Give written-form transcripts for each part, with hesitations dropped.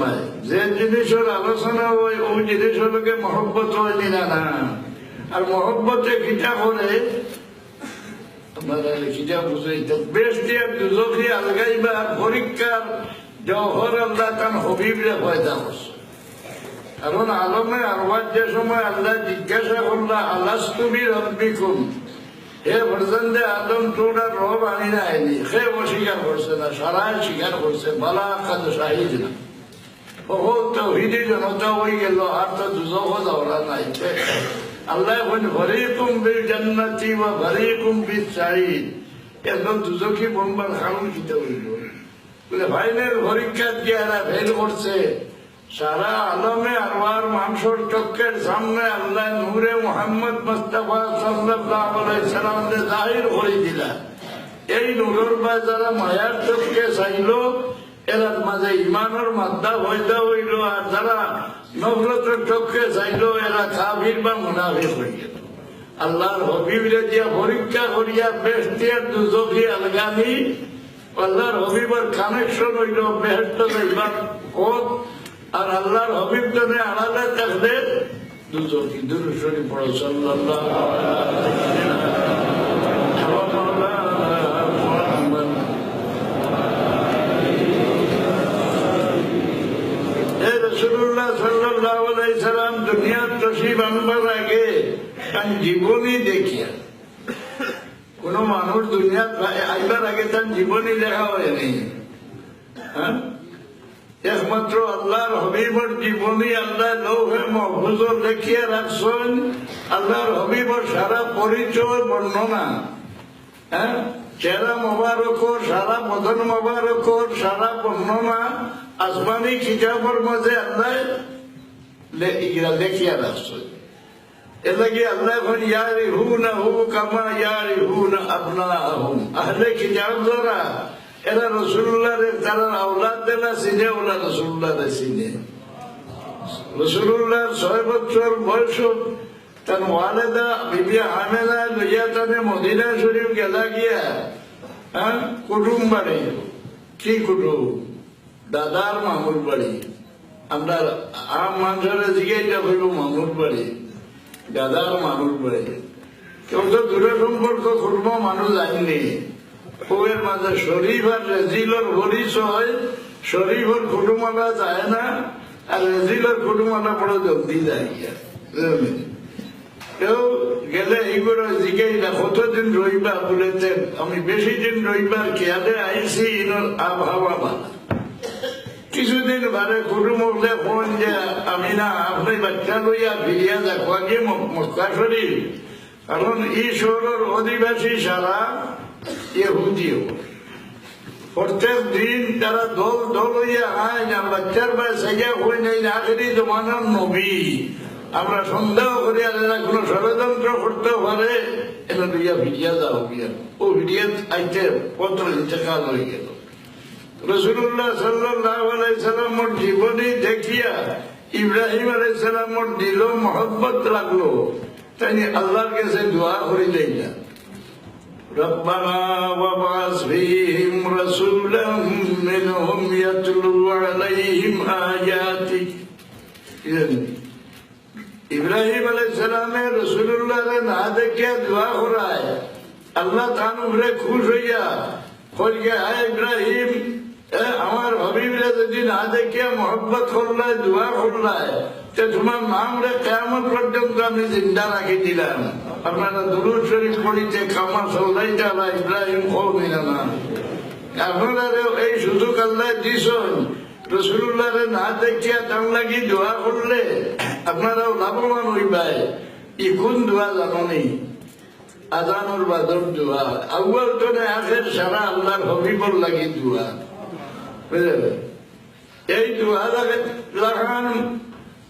নাই, যে জিনিসের আলোচনা হয় ওই জিনিসের লোকে মহব্বত হয় না না। আর মহব্বতে কিতা করে আপনারা কিতা বুঝাইতে বেশি আর দুজখি আলগাইবা পরীক্ষার জহর আল্লাহ তার হবিবরে পয়দা করছে। কারণ আলমে আরওয়াজ যে সময় আল্লাহ জিজ্ঞাসা করলা আলাস্তু বিরব্বিকুম, হে ফরজন্দে আদম তোরা রব আনি না আইনি, সে অস্বীকার করছে না, সারাই স্বীকার করছে, বালা কাদ শাহিদ না। বহু তাওহীদি জনতা হয়ে গেল, আর তো দুজখ যাওয়া নাই। আল্লাহ বলেন ফরিকুম বিল জান্নাতি ওয়া ফরিকুম বিস সাঈদ, এখন দুজখি বলবার কারণ কিতা হইল বলে ফাইনাল পরীক্ষা দিয়ে এরা ফেল করছে। সারা আলমে আরওয়ার মানুষের চোখের সামনে আল্লাহ নূরে মুহাম্মদ মুস্তাফা সাল্লাল্লাহু আলাইহি সাল্লামকে জাহির করে দিলা। এই নূরের বা যারা মায়ার চোখকে চাইল এর মাঝে ইমানের মাদ্দা পয়দা হইল, আর যারা নফরতের চোখকে চাইল এরা কাফির বা মুনাফিক হয়ে গেল। আল্লাহর হবিবরে দিয়া পরীক্ষা করিয়া বেহেশত আর দুজখি আলগানি, আল্লাহর হবিবের কানেকশন হইল বেহেশত যাইবার পথ, আর আল্লাহর হবিব জনে আড়ালে থাকলে দুজখি। দুরূদ শরীফ পড়ো সাল্লাল্লাহু আলাইহি রাসূলুল্লাহ সাল্লাল্লাহু আলাইহি সাল্লাম দুনিয়ার তশরিফ আনবার আগে তার জীবনী দেখিয়া, কোন মানুষ দুনিয়া আইবার আগে তার জীবনী লেখা হয়নি। একমাত্র আল্লাহর হবিবর জীবনী আল্লাহ লৌহে মাহফুজ দেখিয়া রাখছেন। আল্লাহর হবিবর সারা পরিচয় বর্ণনা, চেহারা মোবারকর, সারা বদন মোবারকর সারা বর্ণনা আসমানি কিতাবের মাঝে আল্লাহ দেখিয়া রাখছেন। এর লাগে আল্লাহ এখন ইয়ারিহুনাহু কামা ইয়ারিহুনা আবনাআহুম। আহলে কিতাব যারা এরা রাসূলুল্লাহর যারা আওলাদ দেলা চিনে, ওরা রাসূলুল্লাহরে চিনে। রাসূলুল্লাহ 6 বছর বয়স তার ওয়ালিদা বিবি আমেনা লইয়া তানে মদিনা শরীফ গেলা গিয়া কুটুম বাড়ি। কি কুটুম? দাদার মামুর বাড়ি। আমরা আম মানুষের জিজ্ঞাসা হইল মামুর বাড়ি, দাদার মামুর বাড়ি। কেউ তো দূরে সম্পর্ক খুঁজব মানুষ যায়নি। বউয়ের মাঝে শরীফ আর রেজিলর পরিচয়, শরীফর কুটুমালা যায় না, আর রেজিলর কুটুমালা বড় জলদি যায় গিয়া। কেউ গেলে এইগুলো জিজ্ঞাসা কতদিন রইবা বলেছেন, আমি বেশি দিন রইবার খেয়ালে আইসি, ইনোর আবহাওয়া ভালো। কিছুদিন বারে কুটুম উঠলে ফোন যে আমি না আপনি বাচ্চা লইয়া ফিরিয়া দেখো আগে মক্কা শরীফ, কারণ এই শহরের অধিবাসী সারা ইহুদিও। প্রত্যেক দিন তারা দল দল হইয়া আয় না বাচ্চার বা সেগা হই নাই না, আখেরি জমানার নবী। আমরা সন্দেহ করি আর এরা কোন ষড়যন্ত্র করতে পারে, এরা লইয়া ভিডিয়া যাও গিয়া। ও ভিডিয়া আইতে পত্র ইন্তেকাল হয়ে গেল। রাসূলুল্লাহ সাল্লাল্লাহু আলাইহি সাল্লামের জীবনী দেখিয়া ইব্রাহিম আলাইহিস সালামের দিল মহব্বত লাগলো, তাই আল্লাহর কাছে দোয়া করিলেন না, রব্বানা ওয়াবআস ফীহিম রাসূলাম মিনহুম ইয়াতলু আলাইহিম আয়াতিক। ইব্রাহিম আলাইহিস সালামের রাসূলুল্লাহরে না দেখিয়া দোয়া করায়, আল্লাহ তার উপরে খুশ হইয়া কইয়া, হে ইব্রাহিম, আমার হবিবরে যদি না দেখিয়া মহব্বত করলায় দোয়া করলায়, তোমার নাম রে কিয়ামত পর্যন্ত আমি জিন্দা রাখি দিলাম। আপনারা দুরূদ শরীফ পড়িতে কামা সাল্লাইতা আলা ইব্রাহিম কওমিনা না। আপনারা এই সুযোগ আল্লাহ দিছেন, রাসূলুল্লাহরে না দেখিয়া তার লাগি দোয়া করলে আপনারাও লাভবান হইবাই। ই কোন দোয়া জানি? আজানুর বাদর দোয়া। আউয়াল তো আখের সারা আল্লাহর হবিবর লাগি দোয়া। বুঝলেন? এই দোয়া লাগান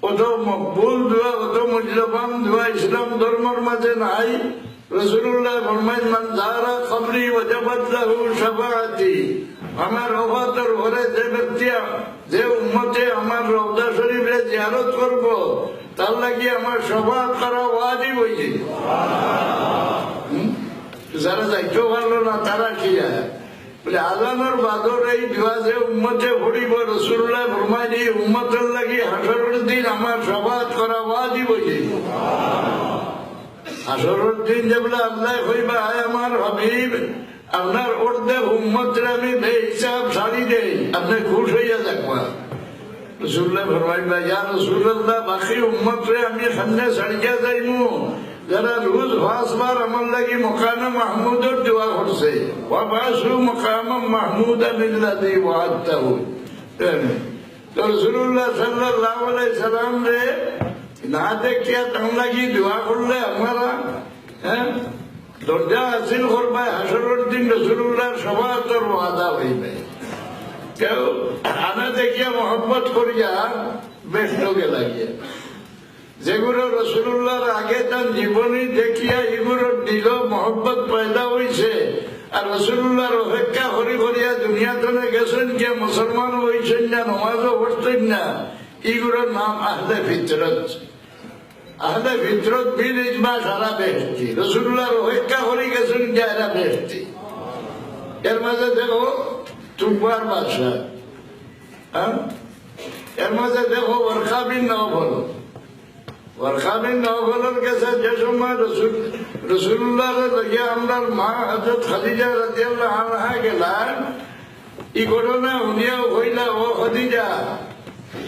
অত মকবুল দোয়া, অত মূল্যবান দোয়া ইসলাম ধর্মের মাঝে নাই। রাসূলুল্লাহ ফরমাইন, মান যারা কবরি ওয়াজাবাত লাহু শাফাআতি। আমার ওফাতের ঘরে যে ব্যক্তি, যে উম্মতে আমার রওজা শরীফে জিয়ারত করব, তার লাগি আমার শাফাআত করা ওয়াজিব হইছে। যারা যাইতেও পারলো না তারা কি যায়? বলে আজানোর বাদর এই দোয়া যে উম্মতে পড়িব রাসূলুল্লাহ ফরমায় এই উম্মতের লাগি হাসরের দিন আমার শাফাআত করা ওয়াজিব হইছে। হাসরের দিন যেগুলো আল্লাহ কইবা আয় আমার হাবিব আপনার অর্ধেক উম্মতরে আমি বেহিসাব ছাড়ি দেই, আপনি খুশ হইয়া দেখবা। রাসূলুল্লাহ ফরমাইবা ইয়া রাসূলুল্লাহ বাকি উম্মতরে আমি সামনে ছাড়িয়া যাইমু যারা রোজ 5 বার আমার লাগি মকামে মাহমুদের দোয়া করছে, ওয়া বাসু মকামে মাহমুদান আল্লাযী ওয়া'আদতাহু। তো রাসূলুল্লাহ সাল্লাল্লাহু আলাইহি সাল্লাম রে না দেখিয়া তার লাগি দোয়া করলে আপনারা দরজা হাসিল করবে হাসরের দিন রাসূলুল্লাহর শাফাআতের ওয়াদা হইবে। কেউ আনা দেখিয়া মহব্বত করিয়া বেশ লোকে লাগিয়া যেগুলো রাসূলুল্লাহর আগে তার জীবনী দেখিয়া এগুলোর দিল মহব্বত পয়দা হয়েছে, আর রাসূলুল্লাহর অপেক্ষা করি করিয়া দুনিয়াতে গেছেন গিয়া মুসলমান হয়েছেন না, নমাজও পড়ছেন না, এগুলোর নাম আহলে ফিতরত। আহলে ফিতরত বিল ইজমা সারা বেহেশতি, রাসূলুল্লাহর অপেক্ষা করি গেছেন গিয়া এরা বেহেশতি। এর মাঝে দেখো তুকবার বাদশা, এর মাঝে দেখো ওয়ারকা বিন নওফল। ওয়ারকা বিন নওফলের কাছে যে সময় রাসূলুল্লাহর লাগিয়া আমরার মা হযরত খাদিজা রাদিয়াল্লাহু আনহা গেলেন, এই ঘটনা শুনিয়াও কইলা ও খাদিজা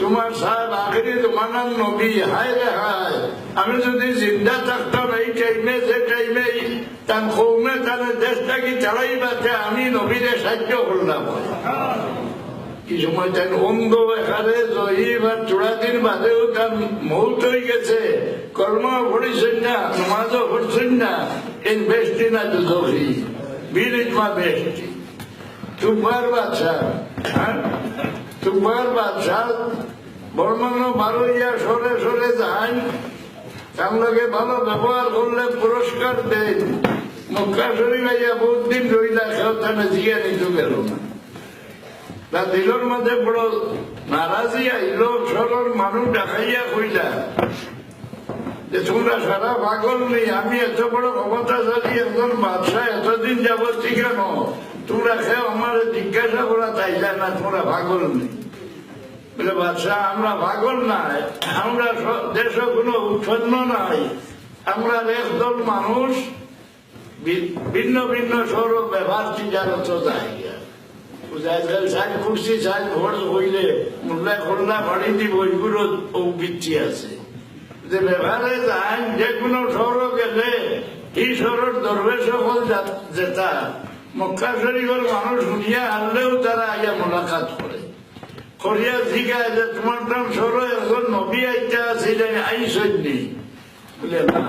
তোমার সাহেব আখেরি জমানার নবী, হায় রে হায় আমি যদি জিন্দা থাকতাম এই টাইমে যে টাইমে তার কৌমে তার দেশটাকে চালাইবাতে আমি নবীরে সাহায্য করলাম। কি সময় তাই অন্ধ এখানে জয়ীব আর চূড়া দিন বাদেও তার মৌত হয়ে গেছে, কর্ম পড়িছেন না, নমাজও পড়ছেন না, এই বেশটি না দুধি বীর ইজমা বেশটি। তুকবার বাদশাহ, তুকবার বাদশাহ বর্মানো বারোইয়া সরে সরে যান, তার লগে ভালো ব্যবহার করলে পুরস্কার দেন। মক্কা শরীফ আইয়া বহুত দিন রইলা, কেউ তাহলে জিয়া নিতে গেল না। তার দিলের মধ্যে বড় নারাজি আইল, সরল মানুষ দেখাইয়া কইলা যে তোমরা সারা পাগল নেই, আমি এত বড় ক্ষমতাশালী একজন বাদশাহ এতদিন যাবত কেন তোমরা খেয়ে আমার জিজ্ঞাসা করা চাইলে না, তোমরা পাগল নেই। বলে বাদশাহ আমরা পাগল নাই, আমরা দেশ কোনো উৎপন্ন নাই, আমরা একদল মানুষ ভিন্ন ভিন্ন সৌর ব্যবহার চিজারত জায়গা সাইড করছি, সাইড ভোট হইলে মোল্লা খোল্লা বাড়ি দিব, ওইগুলো বিচ্ছি আছে যে ব্যবহারে যায়। যে কোনো সৌর গেলে এই সৌরের দরবে সকল যেতা মক্কা শরীফের মানুষ শুনিয়া আনলেও তারা আইয়া মোলাকাত করে, করিয়া জিজ্ঞাসা যে তোমার নাম সৌর এখন নবী আইতা ছিলেন আইসনি? বলে না।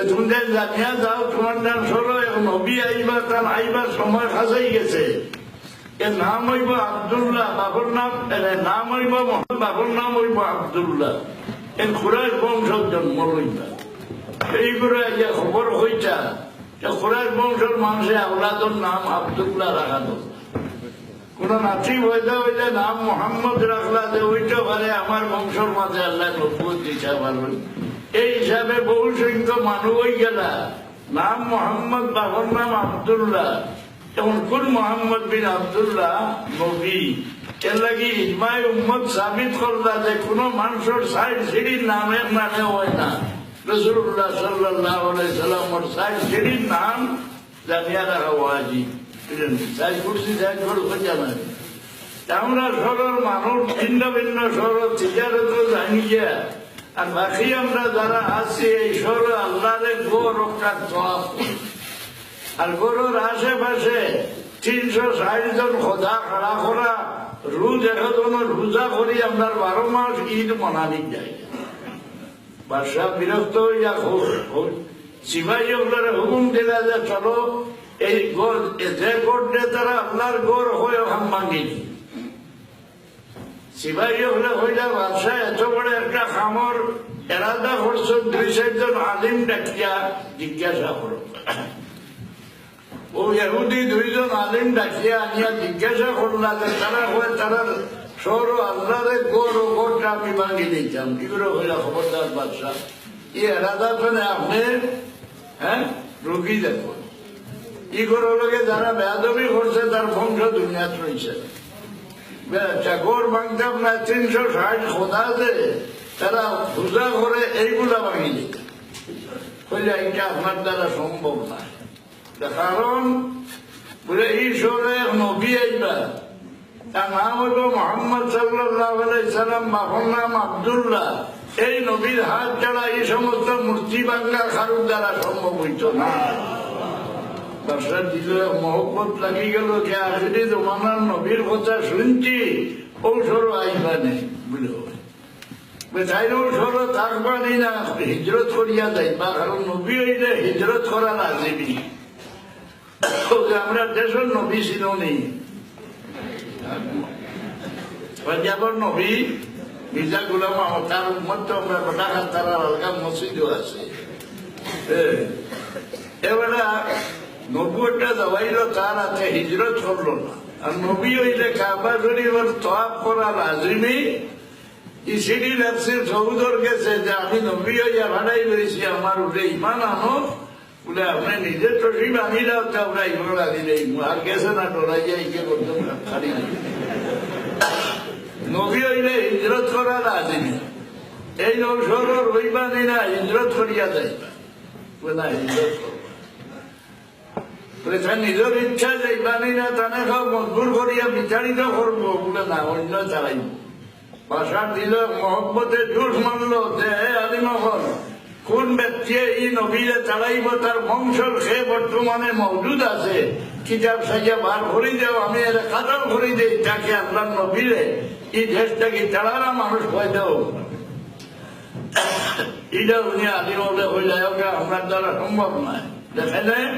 তুমি জানিয়া যাও তোমার নাম সৌর এখন নবী আইবা, তার আইবার সময় খাসাই গেছে। এর নাম হইব আব্দুল্লাহ, বাবুর নাম নাম হইব মোহাম্মদ, বাবুর নাম হইব আব্দুল্লাহ। এর খুরাইশ বংশের জন্ম লইবা। এইগুলো আইয়া খবর হইতা খুরাইশ বংশের মানুষের আওলাদের নাম আব্দুল্লাহ রাখা দরকার। কোন নাতি হইতে হইলে নাম মোহাম্মদ রাখলা যে ওইটা পারে আমার বংশের মাঝে আল্লাহ নবুয়ত দিতে পারবেন। এই হিসাবে বহু সংখ্যক মানুষ হয়ে গেলা নাম মোহাম্মদ, বাবার নাম আব্দুল্লাহ। এখন কোন মোহাম্মদ বিন আব্দুল্লাহ নবী, এর লাগি ইজমাই উম্মত সাবিত করলা যে কোন মানুষের সাইড সিঁড়ির নামের নামে হয় না। রাসূলুল্লাহ সাল্লাল্লাহু আলাইহি সাল্লামের সাইড সিঁড়ির নাম জানিয়া রাখা ওয়াজিব। সাইড কুরসি সাইড ঘর হইতে না। আমরা সরল মানুষ ভিন্ন ভিন্ন সরল তিজারত জানি গিয়া, আর বাকি আমরা যারা আছি এই সরল আল্লাহরে গো রক্ষার জবাব করি। আর গরুর আশেপাশে 360 জন খোদা খাড়া করা রোজ একজনের রোজা করি আমরা 12 মাস ঈদ মনানি যাই। বাদশাহ বিরক্ত হইয়া সিপাহী ওগুলোর হুকুম দিলা যে চলো এই যে গোড়ে তারা আল্লাহর গোড় হয়ে হাম ভাঙি। সিপাহী হলে হইলা বাদশাহ এত বড় একটা খামর এরাদা করছ, 2-4 জন আলিম ডাকিয়া জিজ্ঞাসা করো। ও ইহুদি 2 জন আলিম ডাকিয়া আনিয়া জিজ্ঞাসা করলা যে তারা হয় তারা সৌর আল্লাহরে গোড় ও গোড়টা আমি ভাঙি দিতাম। এগুলো হইলা খবরদার বাদশাহ, এই এরাদা ফেলে আপনি রুগী দেখুন। ই করে লোকে যারা বেয়াদবি করছে তার বংশ দুনিয়াত রয়েছে। চাকর ভাঙতাম না 360 খোদা আছে, তারা পূজা করে এইগুলা ভাঙি দিতে বলে এইটা আপনার দ্বারা সম্ভব না। কারণ বলে ঈশ্বরে নবী আইবা, তার নাম হলো মোহাম্মদ সাল্লাল্লাহু আলাইহি সাল্লাম, বাবার নাম আব্দুল্লাহ। এই নবীর হাত ছাড়া এই সমস্ত মূর্তি বাংলা কারোর দ্বারা সম্ভব হইত না। দর্শক দিল মহব্বত লাগি গেল যে আখেরি জমানার নবীর কথা শুনছি, ঔষধ আইবা নেই বলে তাই ঔষধ থাকবানি না, হিজরত করিয়া যাইবা। কারণ নবী হইলে হিজরত করা লাজিমি। আমরা দেশের নবী ছিল নেই, পাঞ্জাবের নবী মির্জা গুলাম আহমদ, তার উম্মত তো আমরা ঢাকা তারা আলগা মসজিদও আছে। এবারে নব্বইটা দাবাইল, তার আছে হিজরত করলো না। আর নবী হইলে কাবা শরীফের তওয়াফ করা লাজিমি। ইসিডি লাগছে সৌদর গেছে যে আমি নবী হইয়া ভাড়াই রয়েছি, আমার উঠে ইমান আনো বলে আপনি নিজে তসিব আনি দাও, তো আমরা ইমান আনি নেই। আর গেছে না ডরাইয়া ইকে করতে খালি নবী হইলে হিজরত করা লাজিমি। এই অবসর রইবা নেই না, হিজরত করিয়া যাইবা না, হিজরত করবা নিজের ইচ্ছা যাইবা নেই না, তানে সব মজবুর করিয়া বিচারিত করবো বলে না, অন্য চালাইব। ভাষা দিল মহব্বতে জোর মানলো যে হে আলিমহল, কোন ব্যক্তি এই নবীরে চালাইব, তার বংশর সে বর্তমানে মজুদ আছে, কিতাব সাইয়া বার করে দেও, আমি এর কাতাল করে দিই, তাকে আল্লাহ নবীরে এই দেশটাকে চালানা মানুষ পয়দাও। এটা উনি আলিমহলে হইলে আপনার দ্বারা সম্ভব নয়। দেখা যায়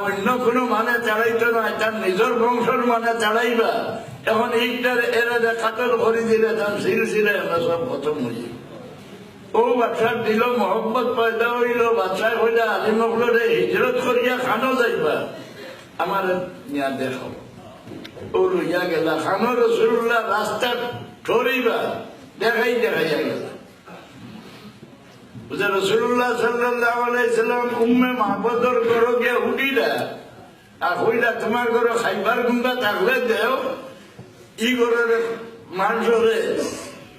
অন্য কোনো মানে চালাইতো না, তার নিজের বংশর মানে চালাইবা। এখন এইটার এরা কাতল করে দিলে তার সিলসিলে আমরা সব খতম হয়ে যাবে। ও বাচ্চার দিল মহব্বত পয়দা হইল, বাচ্চা হইলে আলিমহলে হিজরত করিয়া খানো যাইবা, আমার নিয়া দেখাও। ও লইয়া গেলা খানো রসুল্লাহ রাস্তা ধরিবা, দেখাইয়া গেলা। রসুল্লাহ সাল্লাল্লাহু আলাইহি সাল্লাম উম্মে মাহবুবর ঘরে গিয়া উঠিলা, আর হইলা তোমার ঘরে খাইবার গুন্দা থাকলে দেও, ই ঘরের মানুষরে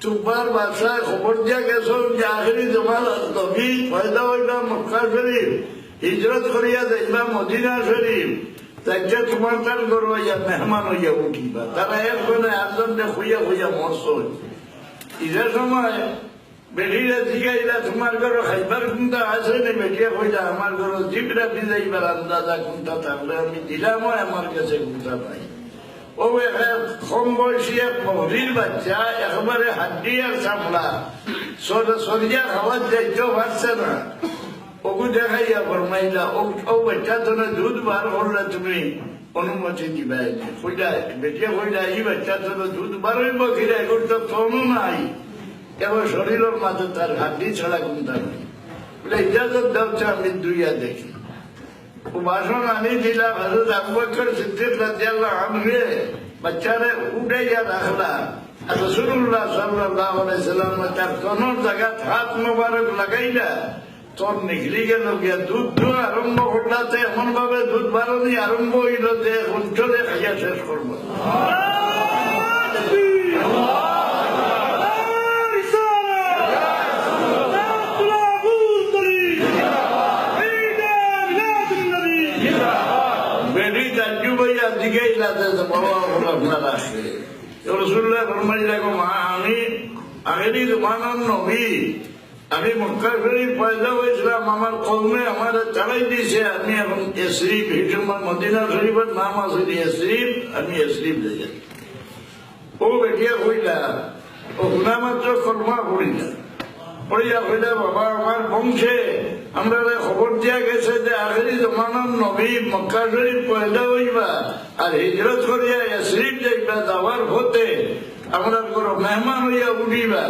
তুপার বাদশা খবর দিয়া গেছ যে আখেরি জমানার নবী পয়দা হইবা মক্কা শরীফ, হিজরত করিয়া যাইবা মদিনা শরীফ, তাইতে তোমার তার ঘর হইয়া মেহমান হইয়া উঠিবা। তারা একজনে আটজনকে খুইয়া খুইয়া মস্ত হইছে। ঈদের সময় বেটিরা জিগাইলা তোমার ঘরে খাইবার কোনটা আছে না, বেটিয়া কইলা আমার ঘরে জিবরা ভিজাইবার আন্দাজা কোনটা থাকলে আমি দিলাম, আমার কাছে কোনটা পাই। ও কম বয়সী এক মহরির বাচ্চা, একেবারে হাড্ডি আর চামড়া, সরিয়া খাবার যাইতেও পারছে না। ওকে দেখাইয়া ফরমাইলা ও বাচ্চা তো দুধ বার করলে তুমি অনুমতি দিবা। কইলা বেটিয়া কইলা এই বাচ্চা তো দুধ বার হইব কিরা, এখন তো তনু নাই, এবার শরীরের মাঝে তার হাড্ডি ছাড়া কোনটা নেই। বলে ইজাজত দেওয়া আমি দুইয়া দেখি। ভাষণ আনি দিলাম হযরত আবু বকর সিদ্দিক রাদিয়াল্লাহু আনহু বাচ্চারে উঠাইয়া রাখলা, আর রাসূলুল্লাহ সাল্লাল্লাহু আলাইহি সাল্লাম তার তনর জায়গা হাত মোবারক লাগাইলা, তোর নিগলি গেল গিয়া দুধ আরম্ভ ঘটাতে এমন ভাবে দুধ বারণী আরম্ভ হইল যে অঞ্চলে খাইয়া শেষ করবো। আমি মক্কা শরীফ পয়দা হয়েছিলাম, আমার কৌমে আমার চালাই দিয়েছে, আমি এখন এসরিফ, এই সময় মদিনা শরীফের নাম আছে এসরিফ, আমি এসরিফ যাই। ও বেটিয়া কইলা, ও গুনা মাত্র কর্মা করিলা, পড়িয়া কইলা বাবা আমার বংশে আমরা খবর দিয়া গেছে যে আখেরি জমানার নবী মক্কা শরীফ পয়দা হইবা আর হিজরত করিয়া এসরিফ যাইবা, যাওয়ার হতে আমরা কোনো মেহমান হইয়া উঠিবা।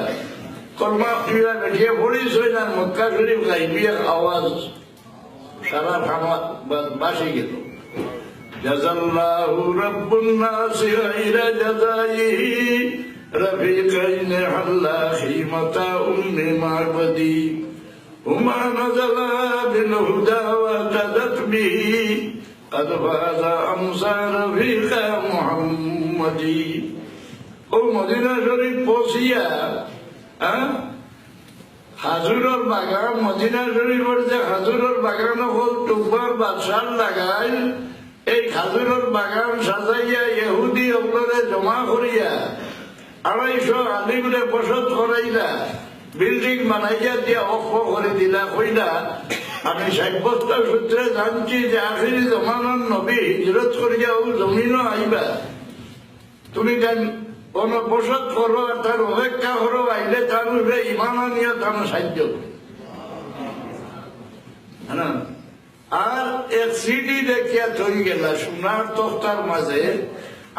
কর্মা উঠিবা বেঠিয়ে পড়িস হই না, মক্কা শরীফ গাইবিয়ার আওয়াজ সারা খামা বাসি গেল। জাযাল্লাহু রাব্বুন নাসি গায়রা জাযাইহি رفيقين حلا خيمة أم معبدي وما نزل بالهدى وقدت به قد فاز أمسى رفيق محمدي ও মদিনা শরীফ পৌঁছিয়া হাজুরের বাগান মদিনা শরীফের যে হাজুরের বাগান হল টুকবার বাদশার লাগাই এই খাজুরের বাগান সাজাইয়া ইহুদি ওগুলোরে জমা করিয়া 250 আলিমরে বসত করাইলা বিল্ডিং বানাইয়া দিয়া অক্ষ করে দিলা কইলা আমি সাব্যস্ত সূত্রে জানছি যে আখিরি জমানার নবী হিজরত করিয়া ও জমিনও আইবা তুমি কেন কোন বসত করো আর তার অপেক্ষা করো আইলে তার উপরে ইমান আনিয়া তার সাহায্য আর এক সিডি দেখিয়া তৈরি গেলা সোনার তক্তার মাঝে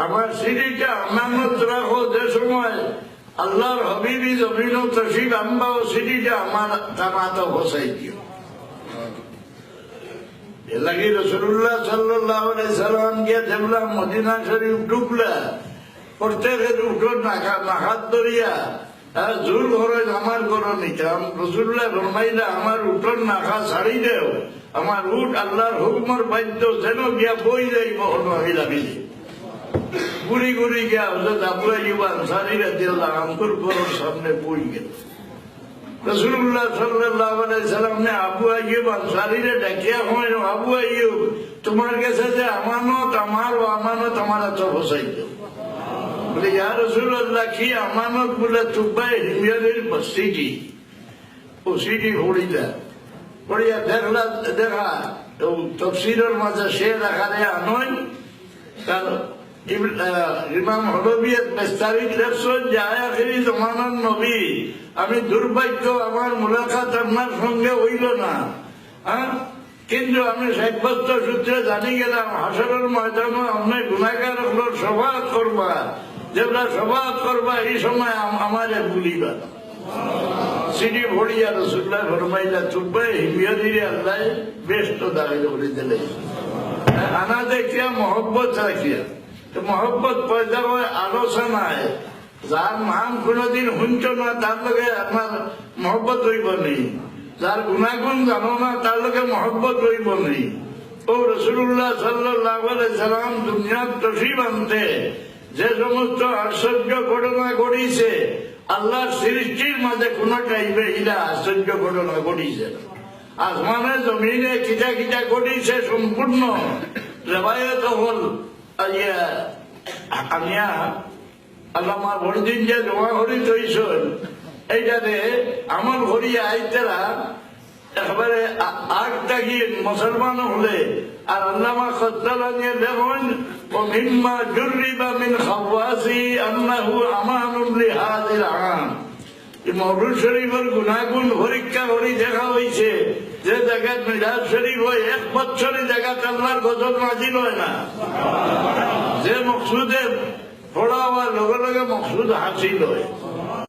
আমার সিডিটা আমানত রাখো যে সময় আল্লাহর হবিবি জমিন তসিব আম্বা ও সিডিটা আমার তামাত বসাই দিও এর লাগে রাসূলুল্লাহ সাল্লাল্লাহু আলাইহি সাল্লাম গিয়া দেখলাম মদিনা শরীফ ঢুকলা প্রত্যেকের উঠোন নাকাত ধরিয়া জোর ঘরে আমার ঘর নিতাম রাসূলুল্লাহ ফরমাইলা আমার উঠোন নাকা ছাড়ি দেও আমার উঠ আল্লাহর হুকুমের বাধ্য যেন গিয়া বই যাইব মহিলা মিলে গুড়ি গুড়ি গিয়া হজরত আবু আইয়ুব আনসারী রাদিয়াল্লাহু আনহুর ঘরের সামনে বই গেল রাসূলুল্লাহ সাল্লাল্লাহু আলাইহি সাল্লাম নে আবু আইয়ুব আনসারীরে ডাকিয়া কইল আবু আইয়ুব তোমার কাছে যে আমানত আমার ও আমানত আমার তো বসাইতো বলে ইয়া রাসূলুল্লাহ কি আমানত বলে তুবাই হিমিয়ারের বসিটি ও সিটি হড়িলা পড়িয়া দেখলা দেখা তফসিরের মাঝে সে রাখারে আনয় কার ইমাম হলবিয়ত বিস্তারিত লেখছেন যে আখিরি জমানার নবী আমি দুর্ভাগ্য আমার মুলাকাত আপনার সঙ্গে হইল না কিন্তু আমি সাব্যস্ত সূত্রে জানি গেলাম হাসরের ময়দানে আপনি গুনাহগার হলোর শফাআত করবা যেগুলা শফাআত করবা এই সময় আমারে ভুলিবা সিডি ভরিয়া রাসূলুল্লাহ ফরমাইলা তুব্বা হিমিয়াদিরে আল্লাহ বেস্ট দাঁড়াই করে দিলে আনা দেখিয়া মহব্বত রাখিয়া তো মহব্বত পয়দা হয় আলোচনায় যার নাম কোনদিন শুনছ না তার লগে আপনার মহব্বত হইব নেই যার গুণাগুণ জানো না তার লগে মহব্বত হইব নেই ও রাসূলুল্লাহ সাল্লাল্লাহু আলাইহি সাল্লাম দুনিয়ার তসিব আনতে যে সমস্ত আশ্চর্য ঘটনা ঘটিছে আল্লাহর সৃষ্টির মাঝে কোন টাইপে ইলা আশ্চর্য ঘটনা ঘটিছে আসমানে জমিনে কিটা কিটা ঘটিছে সম্পূর্ণ রেবায়ত হল আনিয়া আল্লামা বড়দিন যে জমা করি তৈছন এইটাতে আমার ঘরিয়া আইতেরা একেবারে আগটা গিয়ে মুসলমান হলে আর আল্লামা খদ্দালানিয়ে দেখুন ও মিম্মা জুররিবা মিন খাওয়াসি আন্নাহু আমানুন লিহাদিল আম মওলুদ শরীফের গুনাহগুণ পরীক্ষা করে দেখা হয়েছে যে জায়গায় মিলাদ শরীফ হয় 1 বছরের জায়গাতে আল্লাহর গজব নাজিল হয় না যে মকসুদে পড়া হওয়ার লগে লগে মকসুদ হাসিল হয়